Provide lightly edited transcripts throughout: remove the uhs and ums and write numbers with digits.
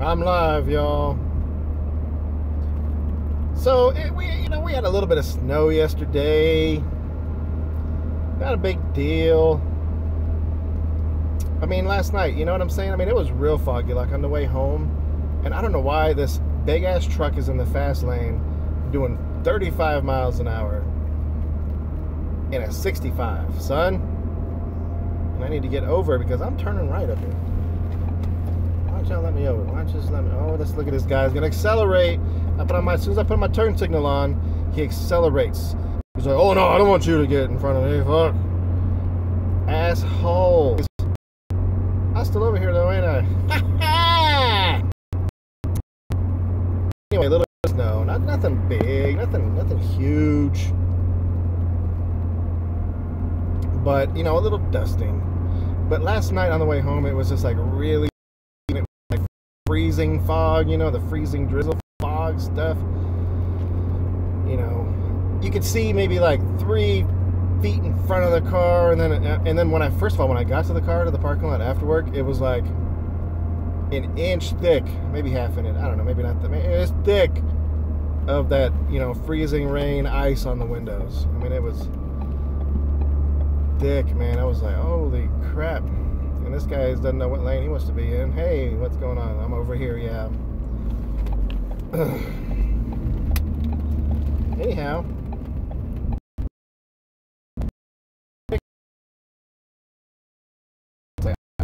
I'm live, y'all. So we had a little bit of snow yesterday. Not a big deal. I mean, last night, you know what I'm saying? I mean, it was real foggy, like on the way home. And I don't know why this big ass truck is in the fast lane doing 35 miles an hour in a 65, son. And I need to get over because I'm turning right up here. Why don't y'all let me over? Why don't you just let me? Oh, let's look at this guy. He's gonna accelerate. As soon as I put my turn signal on, he accelerates. He's like, oh no, I don't want you to get in front of me. Fuck. Asshole. I'm still over here though, ain't I? Anyway, a little bit of snow. Nothing big, nothing huge. But, you know, a little dusting. But last night on the way home, it was just like really like freezing fog, you know, the freezing drizzle fog stuff. You know, you could see maybe like 3 feet in front of the car, and then when I got to the car, to the parking lot after work, it was like an inch thick, maybe half an inch, I don't know, maybe not, it was thick of that, you know, freezing rain ice on the windows. I mean, it was thick, man. I was like, holy crap. And this guy doesn't know what lane he wants to be in. Hey, what's going on? I'm over here, yeah. Anyhow,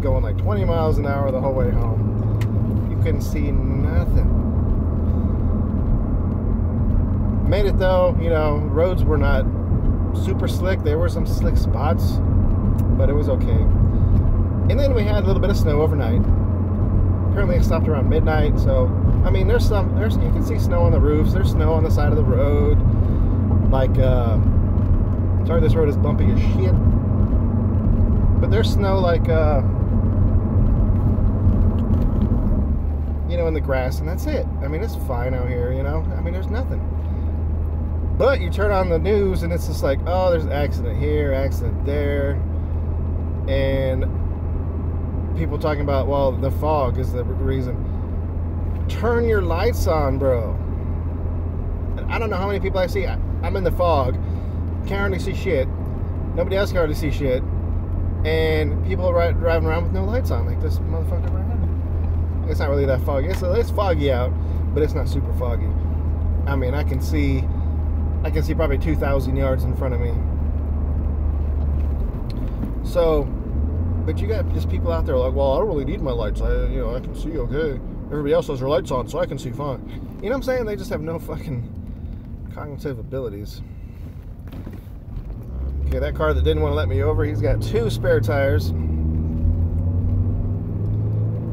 going like 20 miles an hour the whole way home. You couldn't see nothing. Made it though, you know, roads were not super slick. There were some slick spots, but it was okay. And then we had a little bit of snow overnight. Apparently it stopped around midnight, so I mean you can see snow on the roofs, there's snow on the side of the road. Like sorry, this road is bumpy as shit. But there's snow like you know, in the grass, and that's it. I mean, it's fine out here, you know. I mean, there's nothing. But you turn on the news and it's just like, oh, there's an accident here, accident there. And people talking about, well, the fog is the reason. Turn your lights on, bro. I don't know how many people I see. I'm in the fog. Can't hardly see shit. Nobody else can hardly see shit. And people are driving around with no lights on, like this motherfucker right now. It's not really that foggy. It's foggy out, but it's not super foggy. I mean, I can see probably 2,000 yards in front of me. So, but you got just people out there like, well, I don't really need my lights. I can see okay. Everybody else has their lights on, so I can see fine. You know what I'm saying? They just have no fucking cognitive abilities. Okay, that car that didn't want to let me over, he's got 2 spare tires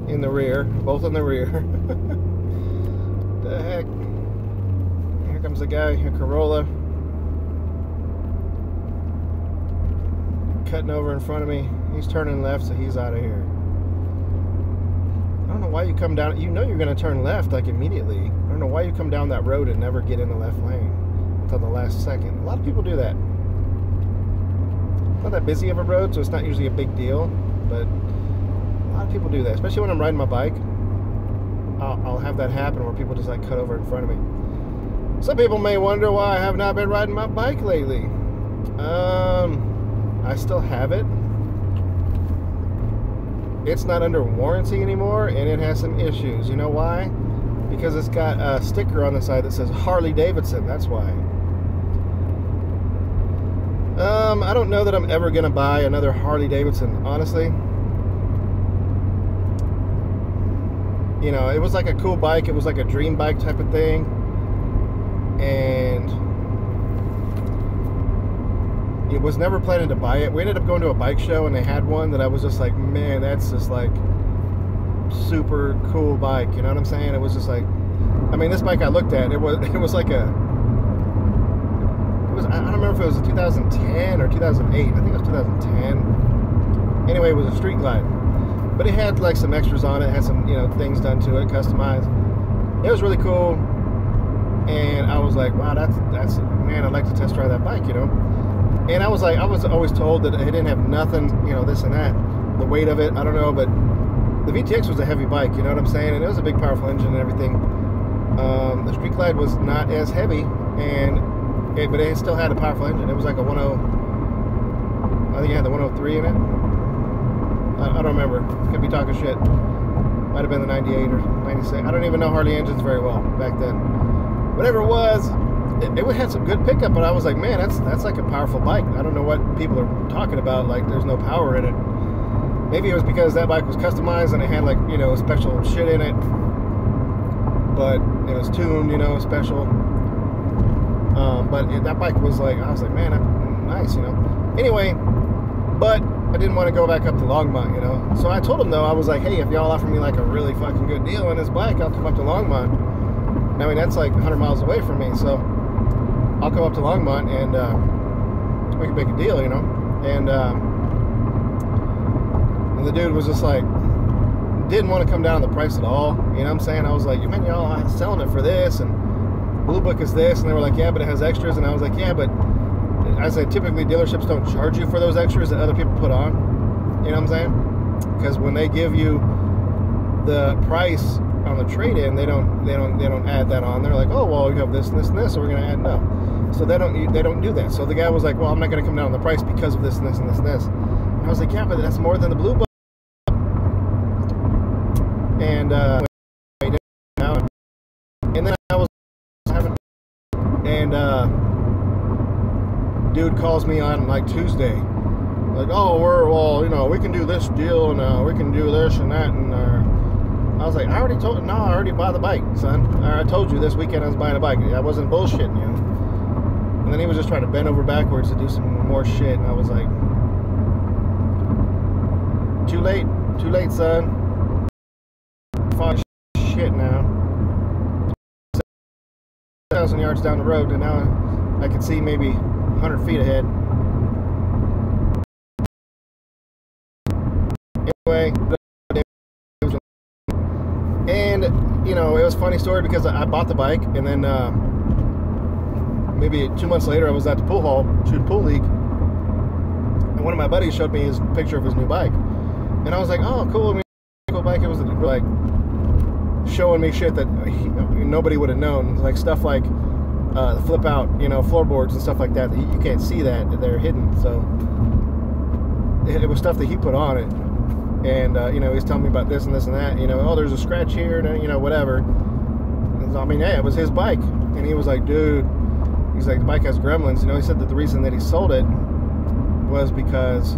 in the rear, both in the rear. The heck? Here comes the guy, a Corolla, cutting over in front of me. He's turning left, so he's out of here. I don't know why you come down, you know you're going to turn left like immediately. I don't know why you come down that road and never get in the left lane until the last second. A lot of people do that. Not that busy of a road, so it's not usually a big deal, but a lot of people do that, especially when I'm riding my bike. I'll have that happen where people just like cut over in front of me. Some people may wonder why I have not been riding my bike lately. I still have it. It's not under warranty anymore, and it has some issues. You know why? Because it's got a sticker on the side that says Harley Davidson. That's why. I don't know that I'm ever gonna buy another Harley Davidson, honestly. You know, it was like a cool bike. It was like a dream bike type of thing. And it was never planning to buy it. We ended up going to a bike show and they had one that I was just like, man, that's just like super cool bike. You know what I'm saying? It was just like, I mean, this bike I looked at, it was like I don't remember if it was 2010 or 2008. I think it was 2010. Anyway, it was a Street Glide. But it had like some extras on it. It had some, you know, things done to it, customized. It was really cool. And I was like, wow, that's man, I'd like to test drive that bike, you know. And I was always told that it didn't have nothing, you know, this and that. The weight of it, I don't know, but the VTX was a heavy bike, you know what I'm saying? And it was a big, powerful engine and everything. The Street Glide was not as heavy, but it still had a powerful engine. It was like a 10, I think it had the 103 in it. I don't remember. Could be talking shit. Might have been the 98 or 96. I don't even know Harley engines very well back then. Whatever it was, it had some good pickup, but I was like, man, that's like a powerful bike. I don't know what people are talking about, like there's no power in it. Maybe it was because that bike was customized and it had, like, you know, special shit in it, but it was tuned, you know, special. But that bike was like, I was like, man, that's nice, you know. Anyway, but I didn't want to go back up to Longmont, you know. So I told him, though, I was like, hey, if y'all offer me like a really fucking good deal on this bike, I'll come up to Longmont. I mean, that's like 100 miles away from me, so I'll come up to Longmont and we can make a deal, you know. And the dude was just like, didn't want to come down on the price at all, you know what I'm saying? I was like, man, y'all are selling it for this, and Blue Book is this, and they were like, yeah, but it has extras, and I was like, yeah, but I said, typically dealerships don't charge you for those extras that other people put on, you know what I'm saying? Because when they give you the price on the trade-in, they don't add that on. They're like, oh, well, you have this and this and this, so we're gonna add no. So they don't do that. So the guy was like, well, I'm not gonna come down on the price because of this and this and this and this. And I was like, yeah, but that's more than the Blue Book. And then I was having, and dude calls me on like Tuesday, like, oh, well, you know, we can do this deal, and we can do this and that, and I was like, I already bought the bike, son. I told you this weekend I was buying a bike. I wasn't bullshitting you. And then he was just trying to bend over backwards to do some more shit, and I was like, too late, son. Fuck shit now. 1,000 yards down the road, and now I can see maybe 100 feet ahead. Anyway, and you know, it was a funny story because I bought the bike, and then maybe 2 months later I was at the pool hall shooting pool league, and one of my buddies showed me his picture of his new bike, and I was like, oh, cool. I mean, cool bike. It was like showing me shit that nobody would have known, like stuff like the flip out, you know, floorboards and stuff like that. You can't see that, they're hidden. So it was stuff that he put on it, and you know, he's telling me about this and this and that, you know, oh, there's a scratch here, and you know, whatever. And I mean, yeah, it was his bike, and he was like, dude, he's like, the bike has gremlins, you know. He said that the reason that he sold it was because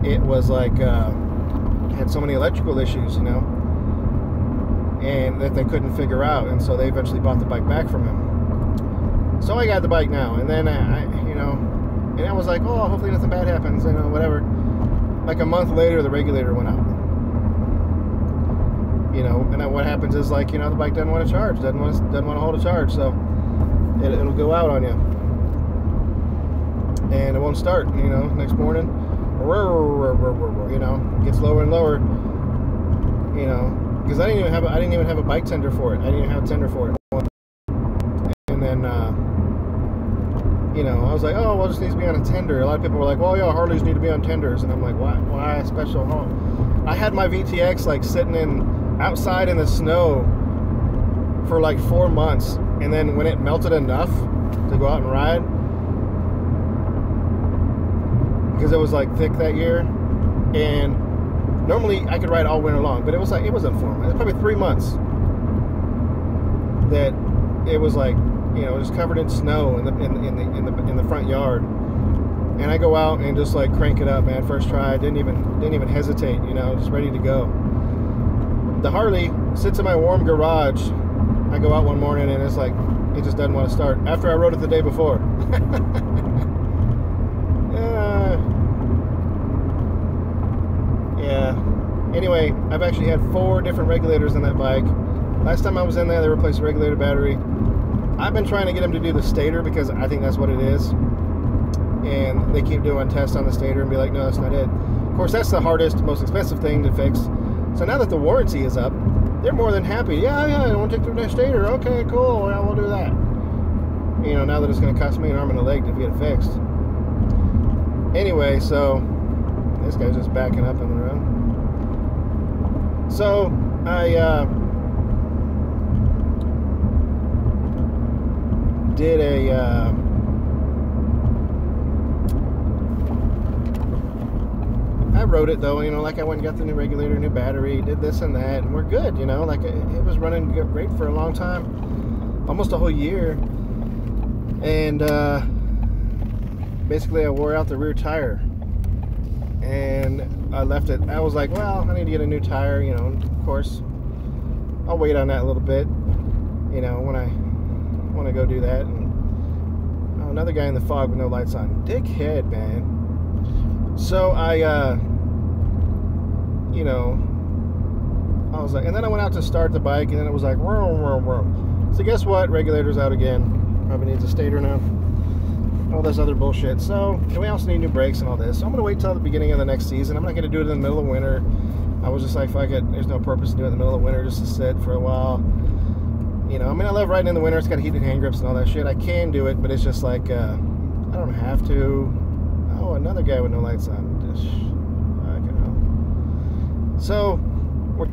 it was like had so many electrical issues, you know, and that they couldn't figure out, and so they eventually bought the bike back from him. So I got the bike now, and then you know, and I was like, oh, hopefully nothing bad happens, you know, whatever. Like a month later, the regulator went out, you know, and then what happens is, like, you know, the bike doesn't want to charge, doesn't want to hold a charge, so it'll go out on you, and it won't start, you know. Next morning, you know, it gets lower and lower, you know. Because I didn't even have a bike tender for it. I didn't even have a tender for it. And then, you know, I was like, oh, well, it just needs to be on a tender. A lot of people were like, well, yeah, Harleys need to be on tenders. And I'm like, why special? I had my VTX like sitting outside in the snow for like 4 months, and then when it melted enough to go out and ride, because it was like thick that year, and normally I could ride all winter long, but it wasn't 4 months. It was probably 3 months that it was like, you know, just covered in snow in the front yard. And I go out and just like crank it up, man. First try, didn't even hesitate, you know, just ready to go. The Harley sits in my warm garage. I go out one morning and it's like, it just doesn't want to start. After I rode it the day before. Yeah. Anyway, I've actually had 4 different regulators in that bike. Last time I was in there, they replaced the regulator battery. I've been trying to get them to do the stator because I think that's what it is. And they keep doing tests on the stator and be like, no, that's not it. Of course, that's the hardest, most expensive thing to fix. So now that the warranty is up, they're more than happy. Yeah, I want to take the stator. Okay, cool. Yeah, we'll do that. You know, now that it's going to cost me an arm and a leg to get it fixed. Anyway, so this guy's just backing up in the road. So I did a I wrote it though, you know, like I went and got the new regulator, new battery, did this and that, and we're good, you know, like it was running great for a long time, almost a whole year. And basically I wore out the rear tire and I left it. I was like, well, I need to get a new tire, you know. Of course I'll wait on that a little bit, you know, when I want to go do that. And oh, another guy in the fog with no lights on, dickhead, man. So I you know, I was like, and then I went out to start the bike, and then it was like, whoa, whoa, whoa. So guess what? Regulator's out again. Probably needs a stator now. All this other bullshit. So, and we also need new brakes and all this. So I'm gonna wait till the beginning of the next season. I'm not gonna do it in the middle of winter. I was just like, fuck it. There's no purpose to do it in the middle of winter, just to sit for a while. You know, I mean, I love riding in the winter. It's got heated hand grips and all that shit. I can do it, but it's just like, I don't have to. Oh, another guy with no lights on. So we're